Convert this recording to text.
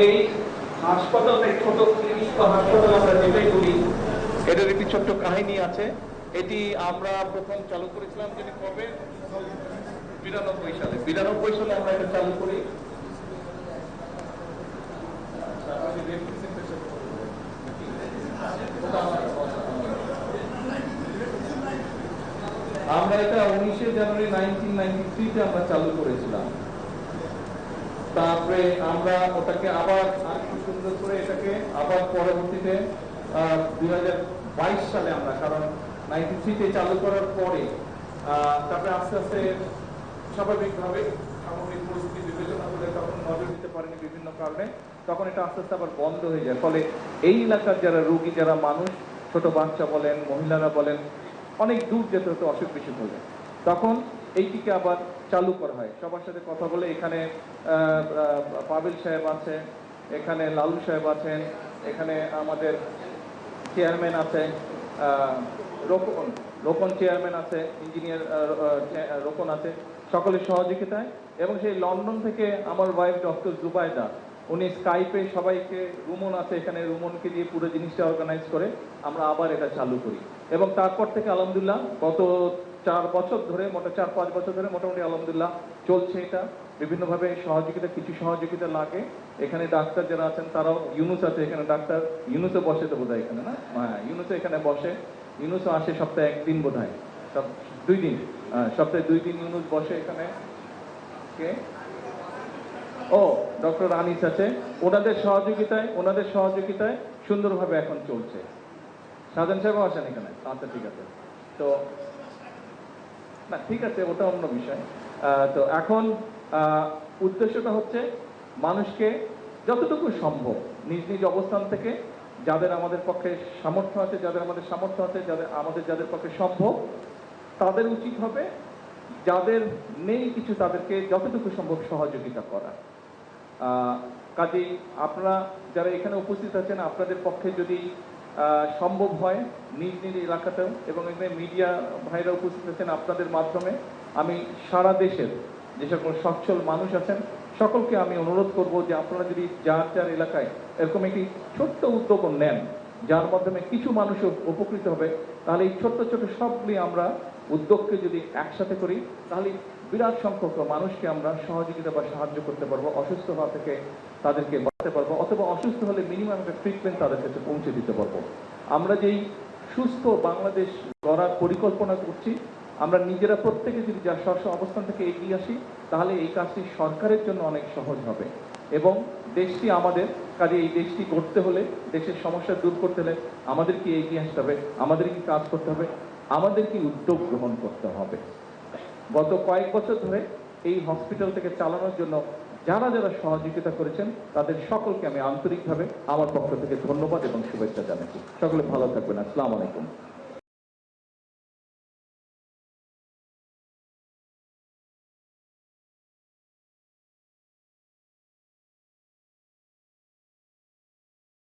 এই হাসপাতালটা ছোট ক্লিনিক বা হাসপাতাল আমরা যেটাই বলি, এটার একটি ছোট্ট কাহিনী আছে। এটি আমরা প্রথম চালু করেছিলাম যিনি কবে 92 সালে আমরা এটা চালু করি। আমরা এটা 19 জানুয়ারি 1993 আমরা চালু করেছিলাম। তারপরে আমরা ওটাকে আবার আরেকটু সুন্দর করে এটাকে আবার পরবর্তীতে 2022 সালে আমরা, কারণ 93 চালু করার পরে তারপরে আস্তে আস্তে স্বাভাবিকভাবে সামগ্রিক পরিস্থিতি বিবেচনা করে তখন নজর দিতে পারেনি বিভিন্ন কারণে, তখন এটা আস্তে আস্তে আবার বন্ধ হয়ে যায়। ফলে এই এলাকার যারা রোগী, যারা মানুষ, ছোট বাচ্চা বলেন, মহিলারা বলেন, অনেক দূর যেতে হতো অসুখ বিসুখ হলে, তখন এইটিকে আবার চালু করা হয়। সবার সাথে কথা বলে এখানে পাবিল সাহেব আছে, এখানে লালু সাহেব আছেন, এখানে আমাদের চেয়ারম্যান আছে, রোকন চেয়ারম্যান আছে, ইঞ্জিনিয়ার রোকন আছে, সকলের সহযোগিতায়। এবং সেই লন্ডন থেকে আমার ওয়াইফ ডক্টর জুবাইদা, উনি স্কাইপে সবাইকে, রুমন আছে এখানে, রুমনকে দিয়ে পুরো জিনিসটা অর্গানাইজ করে আমরা আবার এটা চালু করি। এবং তারপর থেকে আলহামদুলিল্লাহ গত 4 বছর ধরে, 4-5 বছর ধরে মোটামুটি আলহামদুলিল্লাহ চলছে এটা। বিভিন্নভাবে সহযোগিতা, কিছু সহযোগিতা লাগে। এখানে ডাক্তার যারা আছেন তারাও, ইউনুস আছে এখানে, ডাক্তার ইউনুসও বসে তো বোধহয় এখানে, না? হ্যাঁ, ইউনুসও এখানে বসে। ইউনুসও আসে সপ্তাহে 1 দিন বোধহয়, 2 দিন, সপ্তাহে 2 দিন ইউনুস বসে এখানে। কে? ও, ডক্টর আনিস আছে। ওনাদের সহযোগিতায় সুন্দরভাবে এখন চলছে। সাজান সাহেবও আসেন এখানে। আচ্ছা, ঠিক আছে। তো না, ঠিক আছে, ওটা অন্য বিষয়। তো এখন উদ্দেশ্যটা হচ্ছে মানুষকে যতটুকু সম্ভব নিজ নিজ অবস্থান থেকে, যাদের আমাদের পক্ষে সামর্থ্য আছে, যাদের পক্ষে সম্ভব, তাদের উচিত হবে যাদের নেই কিছু তাদেরকে যতটুকু সম্ভব সহযোগিতা করা। কাজেই আপনারা যারা এখানে উপস্থিত আছেন, আপনাদের পক্ষে যদি সম্ভব হয় নিজ নিজ এলাকাতেও, এবং এখানে মিডিয়া ভাইরা উপস্থিত আছেন, আপনাদের মাধ্যমে আমি সারা দেশের যে সকল সচ্ছল মানুষ আছেন সকলকে আমি অনুরোধ করব যে আপনারা যদি যার যার এলাকায় এরকম একটি ছোট্ট উদ্যোগ নেন, যার মাধ্যমে কিছু মানুষ উপকৃত হবে, তাহলে এই ছোট্ট ছোট সবগুলি আমরা উদ্যোগকে যদি একসাথে করি, তাহলে বিরাট সংখ্যক মানুষকে আমরা সহযোগিতা বা সাহায্য করতে পারবো, অসুস্থ হওয়া থেকে তাদেরকে বাঁচাতে পারবো, অথবা অসুস্থ হলে মিনিমাম একটা ট্রিটমেন্ট তাদের কাছে পৌঁছে দিতে পারবো। আমরা যেই সুস্থ বাংলাদেশ গড়ার পরিকল্পনা করছি, আমরা নিজেরা প্রত্যেকে যদি যা স্ব অবস্থান থেকে এগিয়ে আসি, তাহলে এই কাজটি সরকারের জন্য অনেক সহজ হবে এবং দেশটি আমাদের। কাজে এই দেশটি গড়তে হলে, দেশের সমস্যা দূর করতে হলে আমাদের কি এগিয়ে আসতে হবে, আমাদের কি কাজ করতে হবে, আমাদের কি উদ্যোগ গ্রহণ করতে হবে। গত কয়েক বছর ধরে এই হসপিটালটাকে চালানোর জন্য যারা যারা সহযোগিতা করেছেন তাদের সকলকে আমি আন্তরিকভাবে আমার পক্ষ থেকে ধন্যবাদ এবং শুভেচ্ছা জানাচ্ছি। সকলে ভালো থাকবেন। আসসালামু আলাইকুম।